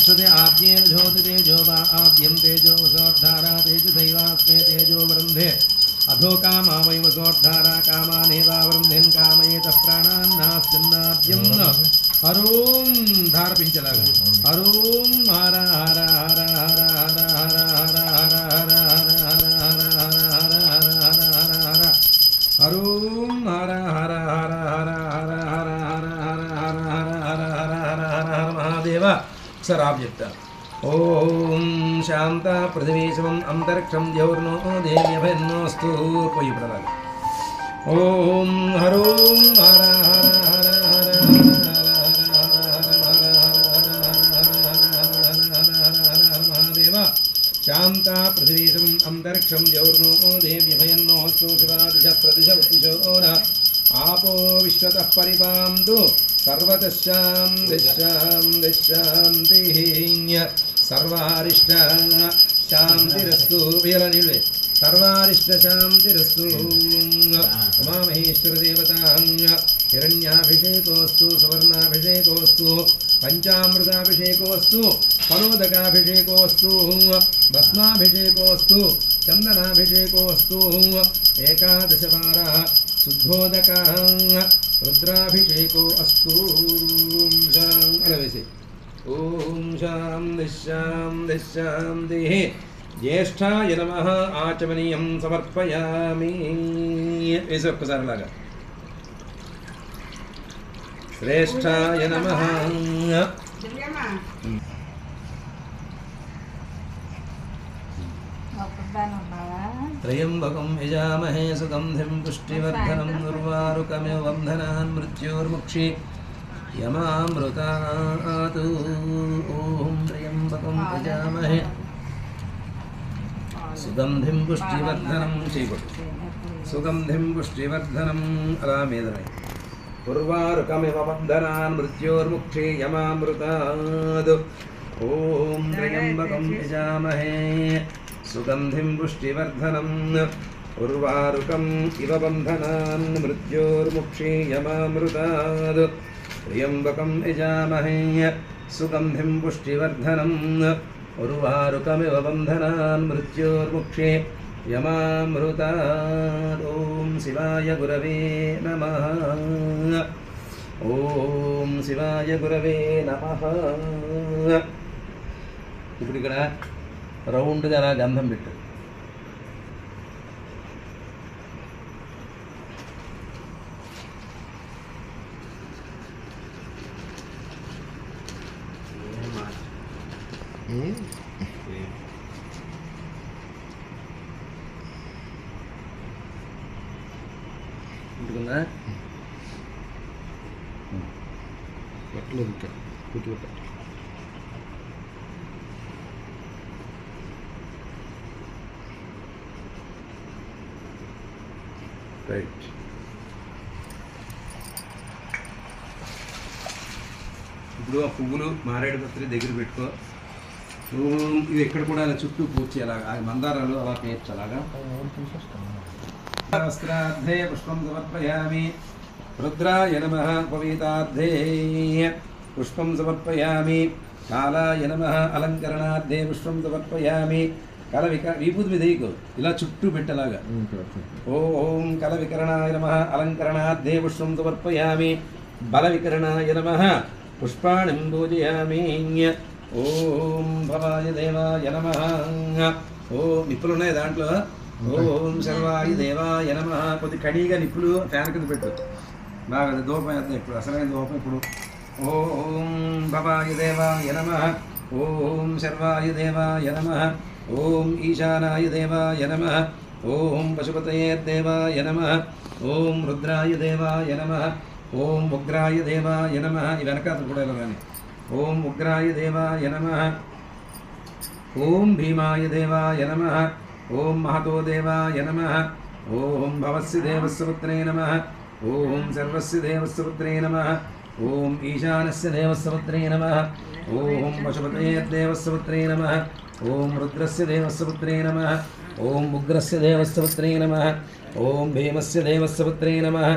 तिष्ठते आद्येन ज्योति तेजो वा आद्यं तेजो वसोद्धारा तेजसैवास्मे तेजो वृन्धे अधो कामा वै वसोद्धारा कामानेवा वृन्धेन् कामयेतः प्राणान्नास्यन्नाद्यं हरों धारपिंचलागा हरों हर हर हर हर हर हर हर हर हर हरों हर हर हर हर हर हर हर हर हर हर हर हर हर महादेव सराब्जप्त ओम शांत पृथ्वी समम अंतरिक्षम द्यौर्नो देव्यभन्नोस्तु पोई प्रलाग ओम हरों हर हर हर हर महादेव शांत पृथ्वी समम अंतरिक्षम द्यौर्नो देव्यभन्नोस्तु शिवादिश प्रदिश उत्तिशो आपो विश्वतः परिपान्तु सर्वतश्चां दिशान्तिः सर्वारिष्ट शान्तिरस्तु वीरनिल्वे सर्वारिष्ट शान्तिरस्तु उमामहेश्वरदेवतां हिरण्याभिषेकोऽस्तु सुवर्णाभिषेकोऽस्तु पंचामृताभिषेकोऽस्तु फलोदकाभिषेकोऽस्तु भस्माभिषेकोऽस्तु चन्दनाभिषेकोऽस्तु एकादशवारः शुद्धोदकः रुद्राभिषेको अस्तु ओम शान्तिः ज्येष्ठाय नमः आचमनीयं समर्पयामि ऐसे ఒక్కసారి లాగా श्रेष्ठाय नमः त्र्यम्बकं यजामहे सुगन्धिं पुष्टिवर्धनं उर्वारुकमिव बन्धनान् मृत्योर्मुक्षि यमामृतात् ॐ त्र्यम्बकं यजामहे सुगन्धिं पुष्टिवर्धनं सुगन्धिं पुष्टिवर्धनं अलामेदनै उर्वारुकमिव बन्धनान् मृत्योर्मुक्षि यमामृतात् ॐ त्र्यम्बकं यजामहे सुगन्धिं पुष्टिवर्धनं उर्वारुकम् इव बन्धनान् मृत्योर्मुक्षि यमामृतात् त्र्यम्बकं यजामहे सुगन्धिं पुष्टिवर्धनं उर्वारुकमिव बन्धनान् मृत्योर्मुक्षि यमामृतात् ॐ शिवाय गुरवे नमः ॐ शिवाय गुरवे नमः ఇప్పుడు ఇక్కడ రౌండ్గా అలా గంధం పెట్టు ఉంటుందా పెట్టలేదు ఇంకా కుట్టుకుంటా రైట్ ఇప్పుడు ఆ పువ్వులు మారేడు పత్రి దగ్గర పెట్టుకో ఇది ఎక్కడ కూడా అలా చుట్టూ పూర్చి అలాగా మందారాలు అలా పేర్చి అలాగా వస్త్రార్థే పుష్పం సమర్పయామి రుద్రాయ నమః పవితార్థే పుష్పం సమర్పయామి కాలాయ నమః అలంకరణార్థే పుష్పం సమర్పయామి కల విభూతి మీద ఇలా చుట్టూ పెట్టలాగా ఓం కల వికరణాయ నమః అలంకరణార్థే పుష్పం సమర్పయామి బల వికరణాయ నమః పుష్పాణిం పూజయామి ఓం భవాయ దేవాయ నమః ఓం నిప్పులు ఉన్నాయి దాంట్లో ఓం సర్వాయ దేవాయ నమః కొద్ది కడిగా నిప్పులు ఫ్యాన్ కింద పెట్టు బాగా దూపం వేస్తాం ఇప్పుడు అసలైన దూపం ఇప్పుడు ఓం భవాయ దేవాయ నమః ఓం సర్వాయ దేవాయ నమః ఓం ఈశానాయ దేవాయ నమః ఓం పశుపతయే దేవాయ నమః ఓం రుద్రాయ దేవాయ నమః ఓం ఉగ్రాయ దేవాయ నమః ఈ వెనకాల కూడా కానీ ఓం ఉగ్రాయ దేవాయ నమః ఓం భీమాయ దేవాయ నమః ఓం మహతో దేవాయ నమః ఓం భవస్య దేవస్య పుత్రే నమః ఓం సర్వస్య దేవస్య పుత్రే నమః ఓం ఈశానస్య దేవస్య పుత్రే నమః ఓం పశుపతయే దేవస్య పుత్రే నమః ఓం రుద్రస్య దేవస్య పుత్రే నమః ఓం ఉగ్రస్య దేవస్య పుత్రే నమః ఓం భీమస్య దేవస్య పుత్రే నమః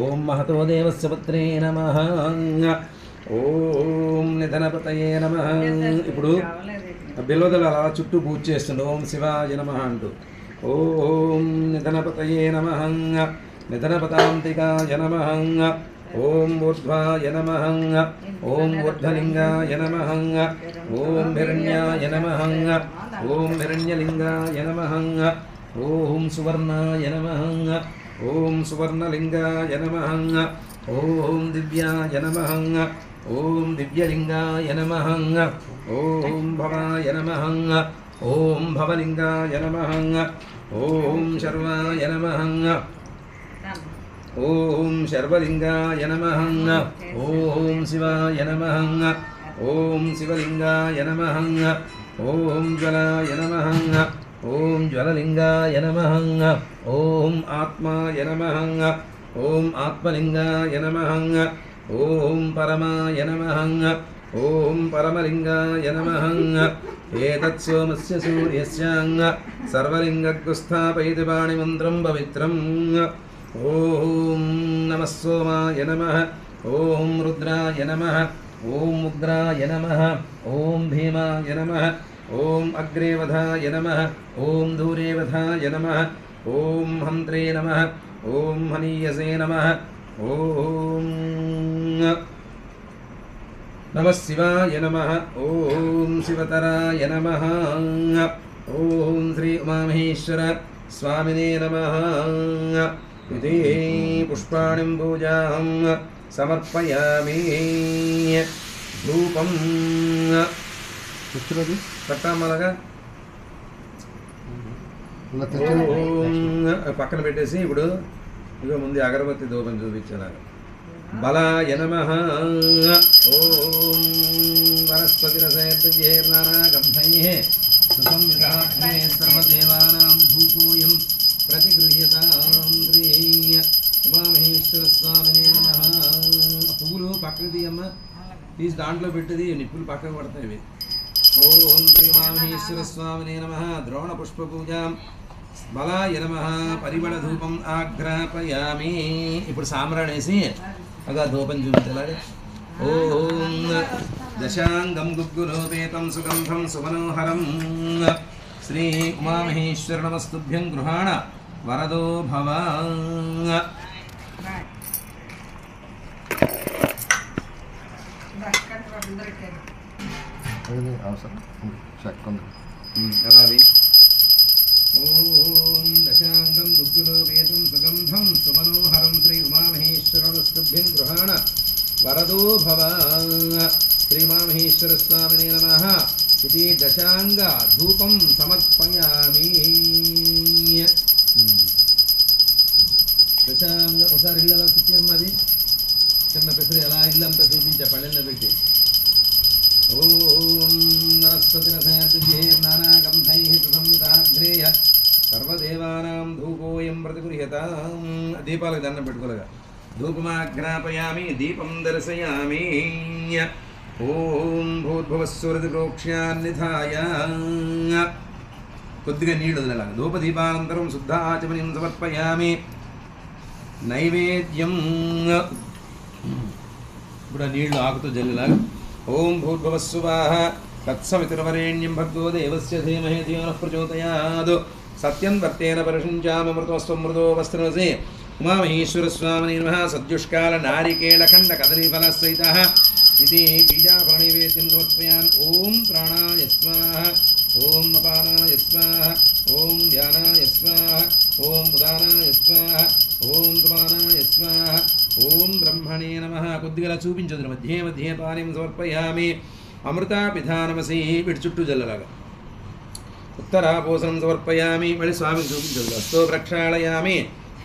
ఓం మహతో దేవస్య పుత్రే నమః ఓం నిధనపతయే నమః. ఇప్పుడు బిల్వదలు అలా చుట్టూ పూజ చేస్తుండే ఓం శివాయ నమః అంటూ. ఓం నిధనపతయే నమః, నిధనపతాంతికాయ నమః, ఓం ఊర్ధ్వాయ నమః, ఓం ఊర్ధ్వలింగాయ నమః, ఓం హిరణ్యాయ నమః, ఓం హిరణ్యలింగాయ నమః, ఓం సువర్ణాయ నమః, ఓం సువర్ణలింగాయ నమః, ఓం దివ్యాయ నమః, ఓం దివ్యలింగాయ నమః, ఓం భవాయ నమః, ఓం భవలింగాయ నమః, ఓం శర్వాయ నమః, ఓం శర్వలింగాయ నమః, ఓం శివాయ నమః, ఓం శివలింగాయ నమః, ఓం జ్వలాయ నమః, ఓం జ్వలలింగాయ నమః, ఓం ఆత్మాయ నమః, ఓం ఆత్మలింగాయ నమః, ఓం పరమాయ నమః, ఓం పరమలింగాయ నమః. ఏతత్ సోమస్య సూర్యస్య సర్వలింగగ్గు స్థాపయతి పాణిమంత్రం పవిత్రం. ఓం నమః సోమాయ నమః, ఓం రుద్రాయ నమః, ఓం ఉగ్రాయ నమః, ఓం భీమాయ నమః, ఓం అగ్రేవధాయ నమః, ఓం దూరేవధాయ నమః, ఓం హంత్రే నమః, ఓం హనీయసే నమః, ఓం నమః శివాయ నమః, ఓం శివతరాయ నమః, ఓం శ్రీ ఉమామహేశ్వర స్వామినే నమః. ఇది పుష్పాణిం పూజాం సమర్పయామి. ధూపం పట్టామలగా పక్కన పెట్టేసి ఇప్పుడు ఇక ముందు అగరబత్తి ధూపం చూపించాలి. బలాయ నమః, ఓం వనస్పతిరసైర్నానాగంధైః సుసంయుతాగ్నే సర్వదేవానాం ధూపోయం ప్రతిగృహ్యతాం. శ్రీ ఉమామహేశ్వర స్వామినే నమః. పువ్వులు పక్కకు తీయమ్మ, తీసి దాంట్లో పెట్టిది నిప్పులు పక్కకు పడతాయి ఇవి. ఓం శ్రీ ఉమామహేశ్వర స్వామినే నమః. ద్రోణ పుష్ప పూజాం బలాయ నమః. పరిమళ ధూపం ఆగ్రాపయామి. ఇప్పుడు సాంబ్రాణేసి అగా ధూపం చూపించాలి. ఓం దశాంగం గుగ్గులోపేతం సుగంధం సుమనోహరం. శ్రీ ఉమామహేశ్వర నమస్తుభ్యం గృహాణ వరదో భవ. అలాది. ఓం దశాంగం దుగ్గులోపేతం సుగంధం సుమనోహరం. శ్రీ ఉమామహేశ్వర నమస్తుభ్యం గృహాణ వరదో భవ. శ్రీ ఉమామహేశ్వర స్వామినే నమః. ఇది దశాంగ ధూపం సమర్పయామి. దశాంగ ఒకసారి ఇల్లు అలా చూపించమ్మది. చిన్న పెసరు ఎలా ఇల్లంతా చూపించా పళ్ళెల్లో పెట్టి. ఓం నరస్పతిరసైర్నానాగంధైః సుసంయుతాగ్రేయ సర్వదేవానాం ధూపోయం ప్రతిగృహ్యతాం. దీపాలకు దండం పెట్టుకోలేగా. ధూపమాగ్రాపయామి, దీపం దర్శయామి. ఓం భూర్భువస్సురతి ప్రోక్ష్యాన్నిధాయ. కొద్దిగా నీళ్ళు వదిలేలాగా. ధూపదీపానంతరం శుద్ధ ఆచమనీయం సమర్పయామి. నైవేద్యం. ఇప్పుడు ఆ నీళ్లు ఆకుతూ జల్లిలాగా. ఓం భూర్భువస్సువాహ తత్సవితుర్వరేణ్యం భర్గో దేవస్య ధీమహి ధియో నః ప్రచోదయాత్. సత్యం వర్తేన పరుషించామృతమస్వం మృదో వస్త్రమసి. ఉమామహేశ్వర స్వామినే నమః. సద్యుష్కాల నారికేళ ఖండ కదలీఫల సహితః ఇది బీజాఫల నైవేద్యం సమర్పయామి. ఓం ప్రాణాయ స్వాహ, ఓం అపానాయ స్వాహ, ఓం వ్యానాయ స్వాహ, ఓం ఉదానాయ స్వాహ, ఓం సమానాయ స్వాహ, ఓం బ్రహ్మణే నమః. కొద్దిగా చూపించదు. మధ్యే మధ్యే పానీయం సమర్పయామి. అమృతాపిధానమసి. వీటి చుట్టూ జల్లలాగా. ఉత్తరాపోసనం సమర్పయామి. మళ్ళీ స్వామికి చూపించదు. హస్తో ప్రక్షాళయామి,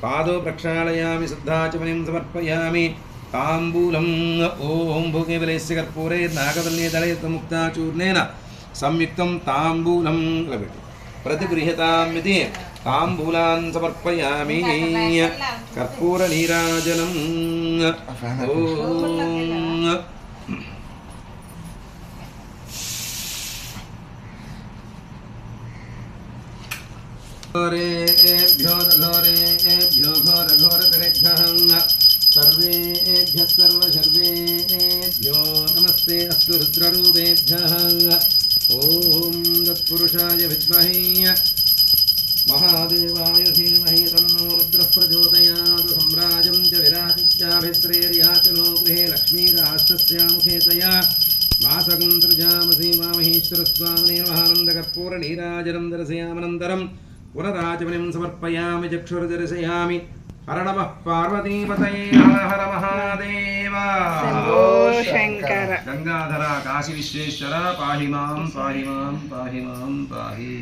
పాదో ప్రక్షాళయామి, శుద్ధాచమనీయం సమర్పయామి. తాంబూలం. ఓం భూకేవలేస్య కర్పూరైర్నాగవల్లి దళయుక్తముక్తాచూర్ణేన సంయుక్తం తాంబూలం పెట్టి ప్రతిగృహ్యతామితి తాంబూలాన్ సమర్పయామి. కర్పూర నీరాజనం. ఓం ఘోరేభ్యో ఘోరేభ్యో ఘోరఘోరతరేభ్యః सर्वेभ्यः सर्वशर्वेभ्यो नमस्ते अस्तु रुद्ररूपेभ्यः ॐ तत्पुरुषाय विद्महे महादेवाय धीमहि तन्नो रुद्रः प्रचोदयात् सम्राजं च विराजित्याभिश्रेर्याचनो गृहे लक्ष्मीराष्ट्रस्य मुखेतया मासकुन्तृजामसी मामहेश्वरस्वामिने महानन्दकर्पूरनीराजनं दर्शयामनन्तरं पुनराचमनिं समर्पयामि चक्षुर्दर्शयामि हर नमः पार्वतीपतये हर हर महादेव शंभो शंकर गंगाधर काशी विश्वेश्वर पाहि मां पाहि मां पाहि मां पाहि